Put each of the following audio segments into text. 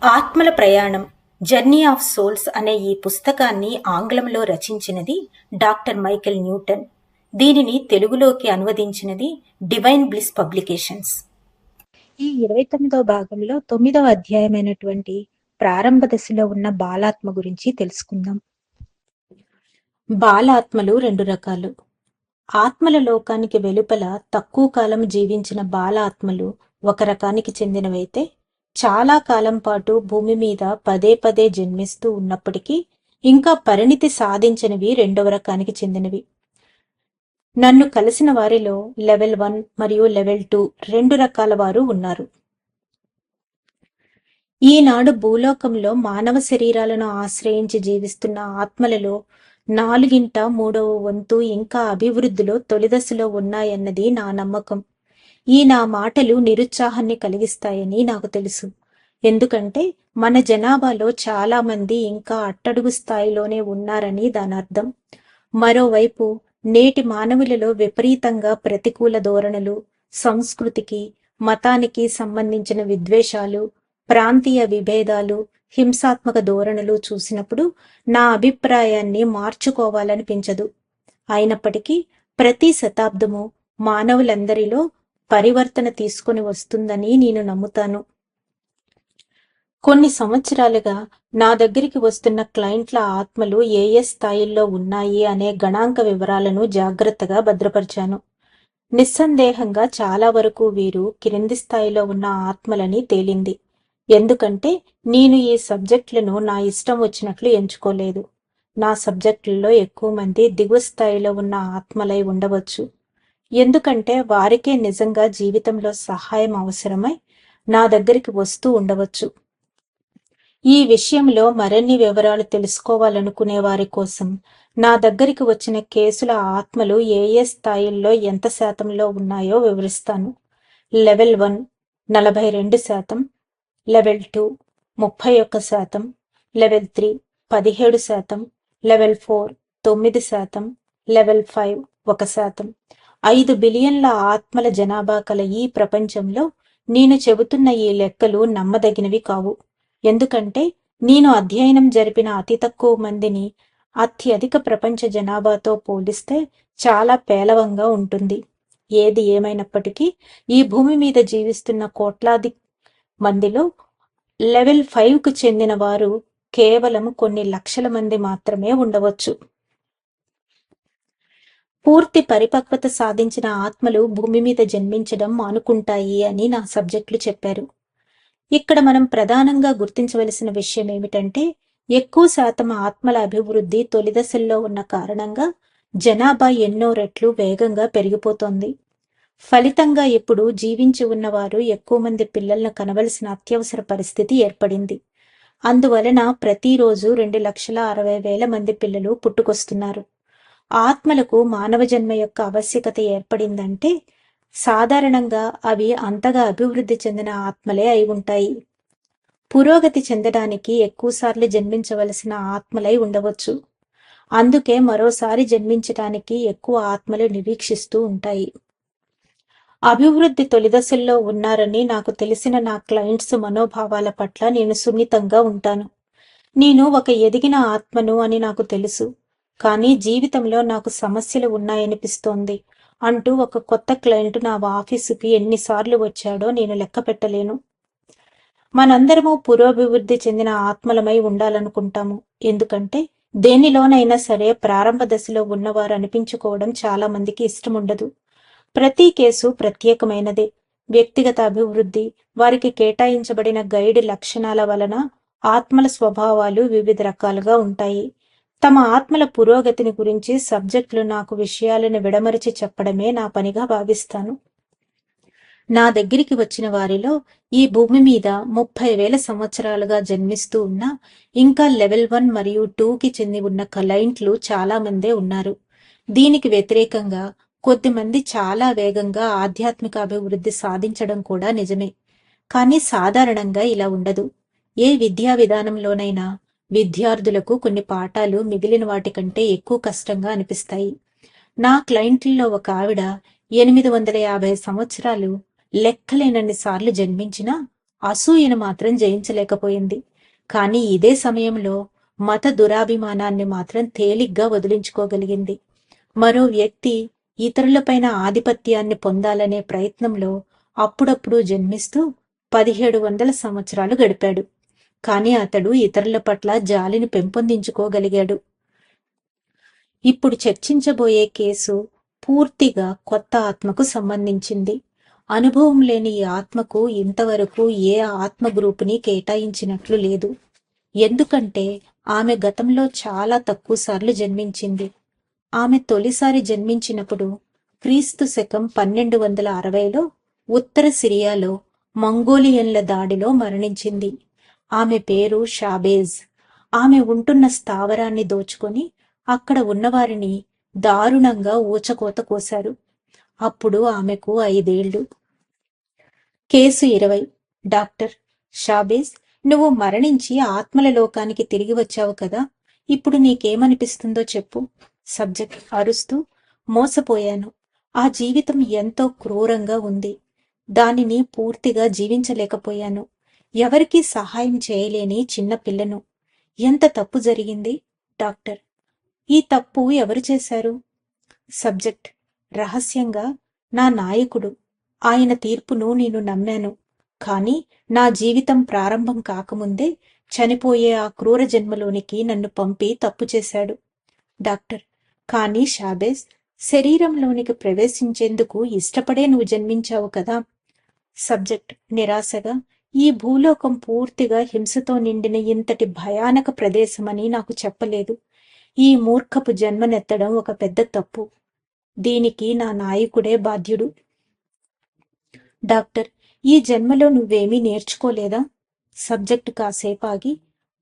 ఆత్మల ప్రయాణం journey of souls అనే ఈ పుస్తకాన్ని ఆంగ్లంలో రచించినది డాక్టర్ మైకేల్ న్యూటన్. దీనిని తెలుగులోకి అనువదించినది డివైన్ బ్లిస్ పబ్లికేషన్స్. ఈ 29వ భాగంలో 9వ అధ్యాయమైనటువంటి ప్రారంభ దశలో ఉన్న బాలాత్మ గురించి తెలుసుకుందాం. బాలాత్మలు రెండు రకాలు. ఆత్మల లోకానికి వెలుపల తక్కువ కాలం జీవించిన బాలాత్మలు ఒక రకానికి చెందినవైతే, చాలా కాలం పాటు భూమి మీద పదే పదే జన్మిస్తూ ఉన్నప్పటికీ ఇంకా పరిణితి సాధించనివి రెండవ రకానికి చెందినవి. నన్ను కలిసిన వారిలో లెవెల్ 1 మరియు లెవెల్ 2 రెండు రకాల వారు ఉన్నారు. ఈనాడు భూలోకంలో మానవ శరీరాలను ఆశ్రయించి జీవిస్తున్న ఆత్మలలో 3/4 వంతు ఇంకా అభివృద్ధిలో తొలిదశలో ఉన్నాయన్నది నా నమ్మకం. నా మాటలు నిరుత్సాహాన్ని కలిగిస్తాయని నాకు తెలుసు. ఎందుకంటే మన జనాభాలో చాలా మంది ఇంకా అట్టడుగు స్థాయిలోనే ఉన్నారని దాని అర్థం. మరోవైపు నేటి మానవులలో విపరీతంగా ప్రతికూల ధోరణులు, సంస్కృతికి, మతానికి సంబంధించిన విద్వేషాలు, ప్రాంతీయ విభేదాలు, హింసాత్మక ధోరణులు చూసినప్పుడు నా అభిప్రాయాన్ని మార్చుకోవాలనిపించదు. అయినప్పటికీ ప్రతి శతాబ్దము మానవులందరిలో పరివర్తన తీసుకొని వస్తుందని నేను నమ్ముతాను. కొన్ని సంవత్సరాలుగా నా దగ్గరికి వస్తున్న క్లయింట్ల ఆత్మలు ఏ స్థాయిల్లో ఉన్నాయి అనే గణాంక వివరాలను జాగ్రత్తగా భద్రపరిచాను. నిస్సందేహంగా చాలా వరకు వీరు క్రింది స్థాయిలో ఉన్న ఆత్మలని తేలింది. ఎందుకంటే నేను ఈ సబ్జెక్టులను నా ఇష్టం వచ్చినట్లు ఎంచుకోలేదు. నా సబ్జెక్టులలో ఎక్కువ మంది దిగువ స్థాయిలో ఉన్న ఆత్మలై ఉండవచ్చు. ఎందుకంటే వారికే నిజంగా జీవితంలో సహాయం అవసరమై నా దగ్గరికి వస్తూ ఉండవచ్చు. ఈ విషయంలో మరిన్ని వివరాలు తెలుసుకోవాలనుకునే వారి కోసం నా దగ్గరికి వచ్చిన కేసుల ఆత్మలు ఏ స్థాయిల్లో ఎంత శాతంలో ఉన్నాయో వివరిస్తాను. Level 1 42%, level 2 31%, level 3 17%, level 4 9%, level 5 1%. 5 బిలియన్ల ఆత్మల జనాభా కల ఈ ప్రపంచంలో నేను చెబుతున్న ఈ లెక్కలు నమ్మదగినవి కావు. ఎందుకంటే నేను అధ్యయనం జరిపిన అతి తక్కువ మందిని అత్యధిక ప్రపంచ జనాభాతో పోలిస్తే చాలా పేలవంగా ఉంటుంది. ఏది ఏమైనప్పటికీ ఈ భూమి మీద జీవిస్తున్న కోట్లాది మందిలో లెవెల్ 5కు చెందిన వారు కేవలం కొన్ని లక్షల మంది మాత్రమే ఉండవచ్చు. పూర్తి పరిపక్వత సాధించిన ఆత్మలు భూమి మీద జన్మించడం మానుకుంటాయి అని నా సబ్జెక్టులు చెప్పారు. ఇక్కడ మనం ప్రధానంగా గుర్తించవలసిన విషయం ఏమిటంటే, ఎక్కువ శాతం ఆత్మల అభివృద్ధి తొలిదశల్లో ఉన్న కారణంగా జనాభా ఎన్నో రెట్లు వేగంగా పెరిగిపోతోంది. ఫలితంగా ఇప్పుడు జీవించి ఉన్నవారు ఎక్కువ మంది పిల్లలను కనవలసిన అత్యవసర పరిస్థితి ఏర్పడింది. అందువలన ప్రతిరోజు 2,60,000 మంది పిల్లలు పుట్టుకొస్తున్నారు. ఆత్మలకు మానవ జన్మ యొక్క ఆవశ్యకత ఏర్పడిందంటే సాధారణంగా అవి అంతగా అభివృద్ధి చెందిన ఆత్మలే అయి ఉంటాయి. పురోగతి చెందడానికి ఎక్కువసార్లు జన్మించవలసిన ఆత్మలై ఉండవచ్చు. అందుకే మరోసారి జన్మించటానికి ఎక్కువ ఆత్మలు నిరీక్షిస్తూ ఉంటాయి. అభివృద్ధి తొలిదశల్లో ఉన్నారని నాకు తెలిసిన నా క్లయింట్స్ మనోభావాల పట్ల నేను సున్నితంగా ఉంటాను. నేను ఒక ఎదిగిన ఆత్మను అని నాకు తెలుసు, కానీ జీవితంలో నాకు సమస్యలు ఉన్నాయనిపిస్తోంది అంటూ ఒక కొత్త క్లయింట్ నా ఆఫీసుకి ఎన్నిసార్లు వచ్చాడో నేను లెక్క పెట్టలేను. మనందరము పురోభివృద్ధి చెందిన ఆత్మలమై ఉండాలనుకుంటాము. ఎందుకంటే దేనిలోనైనా సరే ప్రారంభ దశలో ఉన్నవారు అనిపించుకోవడం చాలా మందికి ఇష్టం ఉండదు. ప్రతి కేసు ప్రత్యేకమైనదే. వ్యక్తిగత అభివృద్ధి, వారికి కేటాయించబడిన గైడ్ లక్షణాల వలన ఆత్మల స్వభావాలు వివిధ రకాలుగా ఉంటాయి. తమ ఆత్మల పురోగతిని గురించి సబ్జెక్టులు నాకు విషయాలను విడమరిచి చెప్పడమే నా పనిగా భావిస్తాను. నా దగ్గరికి వచ్చిన వారిలో ఈ భూమి మీద 30,000 సంవత్సరాలుగా జన్మిస్తూ ఉన్న ఇంకా లెవెల్ 1 మరియు 2కి చెంది ఉన్న క్లయింట్లు చాలా మందే ఉన్నారు. దీనికి వ్యతిరేకంగా కొద్దిమంది చాలా వేగంగా ఆధ్యాత్మిక అభివృద్ధి సాధించడం కూడా నిజమే. కానీ సాధారణంగా ఇలా ఉండదు. ఏ విద్యా విధానంలోనైనా విద్యార్థులకు కొన్ని పాఠాలు మిగిలిన వాటి కంటే ఎక్కువ కష్టంగా అనిపిస్తాయి. నా క్లయింట్లలో ఒక ఆవిడ 850 సంవత్సరాలు లెక్కలేనన్ని సార్లు జన్మించినా అసూయను మాత్రం జయించలేకపోయింది. కానీ ఇదే సమయంలో మత దురాభిమానాన్ని మాత్రం తేలిగ్గా వదిలించుకోగలిగింది. మరో వ్యక్తి ఇతరులపైన ఆధిపత్యాన్ని పొందాలనే ప్రయత్నంలో అప్పుడప్పుడు జన్మిస్తూ 1700 సంవత్సరాలు గడిపాడు. కానీ అతడు ఇతరుల పట్ల జాలిని పెంపొందించుకోగలిగాడు. ఇప్పుడు చర్చించబోయే కేసు పూర్తిగా కొత్త ఆత్మకు సంబంధించింది. అనుభవం లేని ఈ ఆత్మకు ఇంతవరకు ఏ ఆత్మ గ్రూపుని కేటాయించినట్లు లేదు. ఎందుకంటే ఆమె గతంలో చాలా తక్కువ సార్లు జన్మించింది. ఆమె తొలిసారి జన్మించినప్పుడు క్రీస్తు శకం 1260లో ఉత్తర సిరియాలో మంగోలియన్ల దాడిలో మరణించింది. ఆమె పేరు షాబేజ్. ఆమె ఉంటున్న స్థావరాన్ని దోచుకొని అక్కడ ఉన్నవారిని దారుణంగా ఊచకోత కోశారు. అప్పుడు ఆమెకు 5 ఏళ్లు. కేసు 20. డాక్టర్: షాబేజ్, నువ్వు మరణించి ఆత్మల లోకానికి తిరిగి వచ్చావు కదా, ఇప్పుడు నీకేమనిపిస్తుందో చెప్పు. సబ్జెక్ట్ అరుస్తూ: మోసపోయాను. ఆ జీవితం ఎంతో క్రూరంగా ఉంది. దానిని పూర్తిగా జీవించలేకపోయాను. ఎవరికీ సహాయం చేయలేని చిన్న పిల్లను. ఎంత తప్పు జరిగింది. డాక్టర్: ఈ తప్పు ఎవరు చేశారు? సబ్జెక్ట్ రహస్యంగా నా నాయకుడు. ఆయన తీర్పును నేను నమ్మాను. కానీ నా జీవితం ప్రారంభం కాకముందే చనిపోయే ఆ క్రూర జన్మలోనికి నన్ను పంపి తప్పు చేశాడు. డాక్టర్: కానీ షాబేజ్, శరీరంలోనికి ప్రవేశించేందుకు ఇష్టపడే నువ్వు జన్మించావు కదా. సబ్జెక్ట్ నిరాశగా: ఈ భూలోకం పూర్తిగా హింసతో నిండిన ఇంతటి భయానక ప్రదేశమని నాకు చెప్పలేదు. ఈ మూర్ఖపు జన్మనెత్తడం ఒక పెద్ద తప్పు. దీనికి నా నాయకుడే బాధ్యుడు. డాక్టర్: ఈ జన్మలో నువ్వేమీ నేర్చుకోలేదా? సబ్జెక్ట్ కాసేపాగి: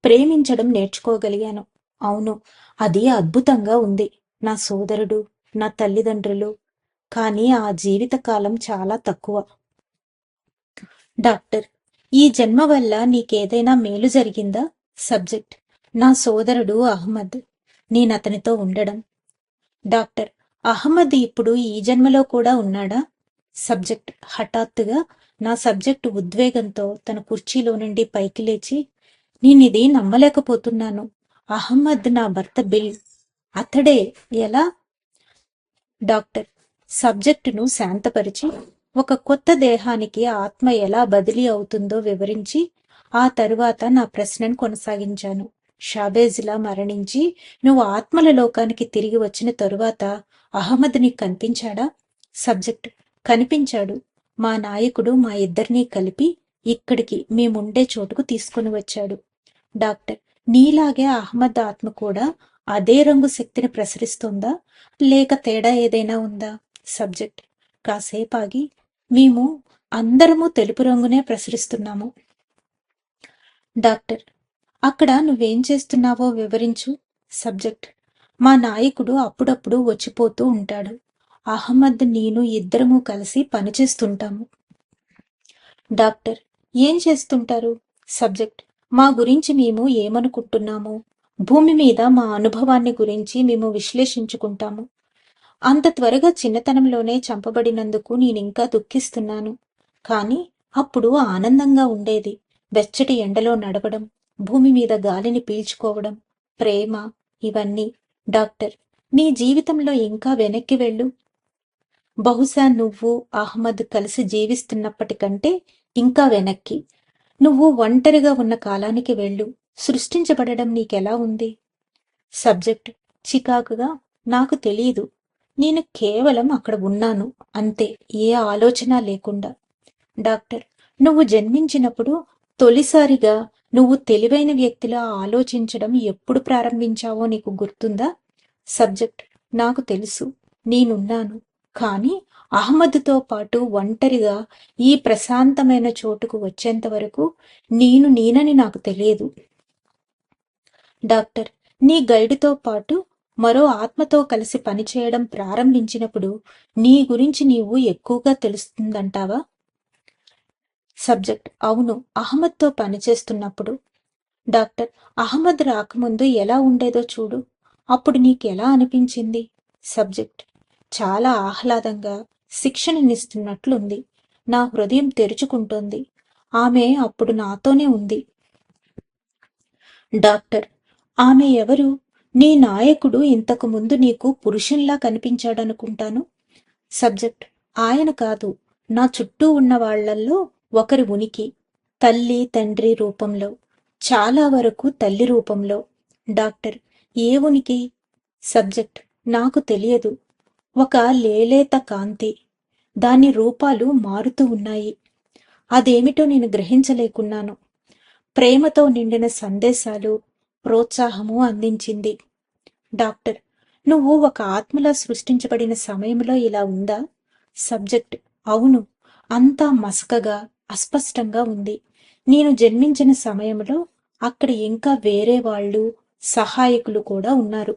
ప్రేమించడం నేర్చుకోగలిగాను. అవును, అది అద్భుతంగా ఉంది. నా సోదరుడు, నా తల్లిదండ్రులు. కానీ ఆ జీవితకాలం చాలా తక్కువ. డాక్టర్: ఈ జన్మ వల్ల నీకేదైనా మేలు జరిగిందా? సబ్జెక్ట్: నా సోదరుడు అహ్మద్. నేనతనితో ఉండడం. డాక్టర్: అహ్మద్ ఇప్పుడు ఈ జన్మలో కూడా ఉన్నాడా? సబ్జెక్ట్ హఠాత్తుగా నా సబ్జెక్టు ఉద్వేగంతో తన కుర్చీలో నుండి పైకి లేచి: నేనిది నమ్మలేకపోతున్నాను. అహ్మద్ నా భర్త బిల్. అతడే ఎలా? డాక్టర్ సబ్జెక్టును శాంతపరిచి ఒక కొత్త దేహానికి ఆత్మ ఎలా బదిలీ అవుతుందో వివరించి ఆ తరువాత నా ప్రశ్నను కొనసాగించాను. షాబేజ్లా మరణించి నువ్వు ఆత్మల లోకానికి తిరిగి వచ్చిన తరువాత అహ్మద్ నీకు కనిపించాడా? సబ్జెక్ట్ కనిపించాడు. మా నాయకుడు మా ఇద్దరినీ కలిపి ఇక్కడికి మేముండే చోటుకు తీసుకుని వచ్చాడు. డాక్టర్ నీలాగే అహ్మద్ ఆత్మ కూడా అదే రంగు శక్తిని ప్రసరిస్తుందా, లేక తేడా ఏదైనా ఉందా? సబ్జెక్ట్ కాసేపాగి: మేము అందరము తెలుపు రంగునే ప్రసరిస్తున్నాము. డాక్టర్ అక్కడ నువ్వేం చేస్తున్నావో వివరించు. సబ్జెక్ట్ మా నాయకుడు అప్పుడప్పుడు వచ్చిపోతూ ఉంటాడు. అహ్మద్ నేను ఇద్దరము కలిసి పనిచేస్తుంటాము. డాక్టర్ ఏం చేస్తుంటారు? సబ్జెక్ట్ మా గురించి మేము ఏమనుకుంటున్నాము, భూమి మీద మా అనుభవాన్ని గురించి మేము విశ్లేషించుకుంటాము. అంత త్వరగా చిన్నతనంలోనే చంపబడినందుకు నేనింకా దుఃఖిస్తున్నాను. కానీ అప్పుడు ఆనందంగా ఉండేది. వెచ్చటి ఎండలో నడవడం, భూమి మీద గాలిని పీల్చుకోవడం, ప్రేమ, ఇవన్నీ. డాక్టర్ నీ జీవితంలో ఇంకా వెనక్కి వెళ్ళు. బహుశా నువ్వు అహ్మద్ కలిసి జీవిస్తున్నప్పటికంటే ఇంకా వెనక్కి. నువ్వు ఒంటరిగా ఉన్న కాలానికి వెళ్ళు. సృష్టించబడడం నీకెలా ఉంది? సబ్జెక్ట్ చికాకుగా: నాకు తెలియదు. నేను కేవలం అక్కడ ఉన్నాను అంతే, ఏ ఆలోచన లేకుండా. డాక్టర్ నువ్వు జన్మించినప్పుడు తొలిసారిగా నువ్వు తెలివైన వ్యక్తిలా ఆలోచించడం ఎప్పుడు ప్రారంభించావో నీకు గుర్తుందా? సబ్జెక్ట్ నాకు తెలుసు, నేనున్నాను. కానీ అహ్మద్తో పాటు ఒంటరిగా ఈ ప్రశాంతమైన చోటుకు వచ్చేంత వరకు నేనని నాకు తెలియదు. డాక్టర్ నీ గైడుతో పాటు మరో ఆత్మతో కలిసి పనిచేయడం ప్రారంభించినప్పుడు నీ గురించి నీవు ఎక్కువగా తెలుస్తుందంటావా? సబ్జెక్ట్ అవును, అహ్మద్తో పనిచేస్తున్నప్పుడు. డాక్టర్ అహ్మద్ రాకముందు ఎలా ఉండేదో చూడు, అప్పుడు నీకెలా అనిపించింది? సబ్జెక్ట్ చాలా ఆహ్లాదంగా, శిక్షణనిస్తున్నట్లుంది. నా హృదయం తెరుచుకుంటోంది. ఆమె అప్పుడు నాతోనే ఉంది. డాక్టర్: ఆమె ఎవరు? నీ నాయకుడు ఇంతకు ముందు నీకు పురుషుల్లా కనిపించాడనుకుంటాను. సబ్జెక్ట్: ఆయన కాదు, నా చుట్టూ ఉన్న వాళ్ళల్లో ఒకరి ఉనికి. తల్లి తండ్రి రూపంలో, చాలా వరకు తల్లి రూపంలో. డాక్టర్: ఏ ఉనికి? సబ్జెక్ట్: నాకు తెలియదు. ఒక లేలేత కాంతి. దాని రూపాలు మారుతూ ఉన్నాయి. అదేమిటో నేను గ్రహించలేకున్నాను. ప్రేమతో నిండిన సందేశాలు, ప్రోత్సాహము అందించింది. డాక్టర్: నువ్వు ఒక ఆత్మలా సృష్టించబడిన సమయంలో ఇలా ఉందా? సబ్జెక్ట్: అవును. అంతా మసకగా, అస్పష్టంగా ఉంది. నేను జన్మించిన సమయంలో అక్కడ ఇంకా వేరే వాళ్ళు, సహాయకులు కూడా ఉన్నారు.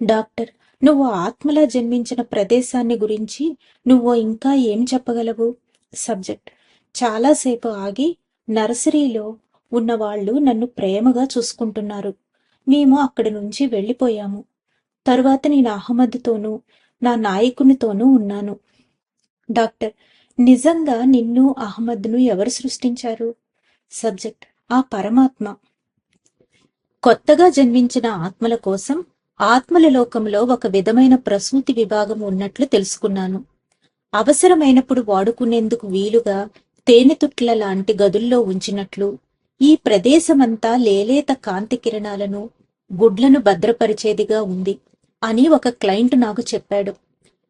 డాక్టర్: నువ్వు ఆత్మలా జన్మించిన ప్రదేశాన్ని గురించి నువ్వు ఇంకా ఏం చెప్పగలవు? సబ్జెక్ట్: చాలాసేపు ఆగి నర్సరీలో ఉన్నవాళ్ళు నన్ను ప్రేమగా చూసుకుంటున్నారు. మేము అక్కడి నుంచి వెళ్ళిపోయాము. తరువాత నేను అహ్మద్తోనూ నా నాయకునితోనూ ఉన్నాను. డాక్టర్: నిజంగా నిన్ను అహ్మద్ను ఎవరు సృష్టించారు? సబ్జెక్ట్: ఆ పరమాత్మ. కొత్తగా జన్మించిన ఆత్మల కోసం ఆత్మల లోకంలో ఒక విధమైన ప్రసూతి విభాగం ఉన్నట్లు తెలుసుకున్నాను. అవసరమైనప్పుడు వాడుకునేందుకు వీలుగా తేనెతుట్ల లాంటి గదుల్లో ఉంచినట్లు ఈ ప్రదేశమంతా లేలేత కాంతి కిరణాలను, గుడ్లను భద్రపరిచేదిగా ఉంది అని ఒక క్లయింట్ నాకు చెప్పాడు.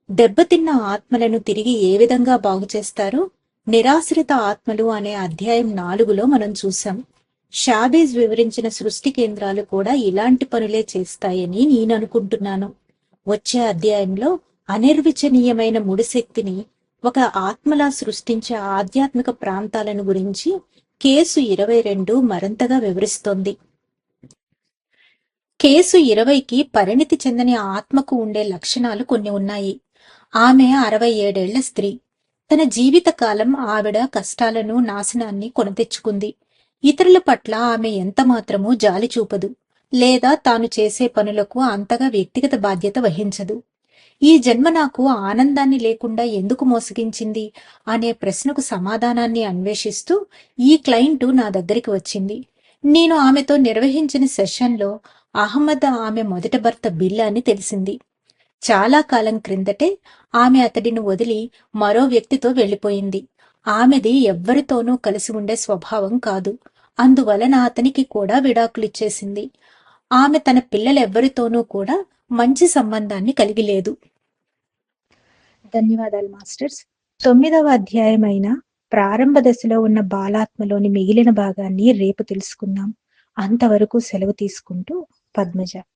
దెబ్బతిన్న ఆత్మలను తిరిగి ఏ విధంగా బాగు చేస్తారో నిరాశ్రిత ఆత్మలు అనే అధ్యాయం 4లో మనం చూసాం. షాబీజ్ వివరించిన సృష్టి కేంద్రాలు కూడా ఇలాంటి పనులే చేస్తాయని నేననుకుంటున్నాను. వచ్చే అధ్యాయంలో అనిర్వచనీయమైన ముడిశక్తిని ఒక ఆత్మలా సృష్టించే ఆధ్యాత్మిక ప్రాంతాలను గురించి కేసు 22 మరింతగా వివరిస్తోంది. కేసు 20కి పరిణితి చెందని ఆత్మకు ఉండే లక్షణాలు కొన్ని ఉన్నాయి. ఆమె 67 ఏళ్ల స్త్రీ. తన జీవితకాలం ఆవిడ కష్టాలను, నాశనాన్ని కొనతెచ్చుకుంది. ఇతరుల పట్ల ఆమె ఎంతమాత్రమూ జాలి చూపదు, లేదా తాను చేసే పనులకు అంతగా వ్యక్తిగత బాధ్యత వహించదు. ఈ జన్మ నాకు ఆనందాన్ని లేకుండా ఎందుకు మోసగించింది అనే ప్రశ్నకు సమాధానాన్ని అన్వేషిస్తూ ఈ క్లయింటు నా దగ్గరికి వచ్చింది. నేను ఆమెతో నిర్వహించిన సెషన్లో అహ్మద్ ఆమె మొదటి భర్త బిల్ అని తెలిసింది. చాలా కాలం క్రిందటే ఆమె అతడిని వదిలి మరో వ్యక్తితో వెళ్లిపోయింది. ఆమెది ఎవ్వరితోనూ కలిసి ఉండే స్వభావం కాదు. అందువలన అతనికి కూడా విడాకులిచ్చేసింది. ఆమె తన పిల్లలెవ్వరితోనూ కూడా మంచి సంబంధాన్ని కలిగి లేదు. ధన్యవాదాలు మాస్టర్స్. 9వ అధ్యాయమైన ప్రారంభ దశలో ఉన్న బాలాత్మలోని మిగిలిన భాగాన్ని రేపు తెలుసుకుందాం. అంతవరకు సెలవు తీసుకుంటూ పద్మజ.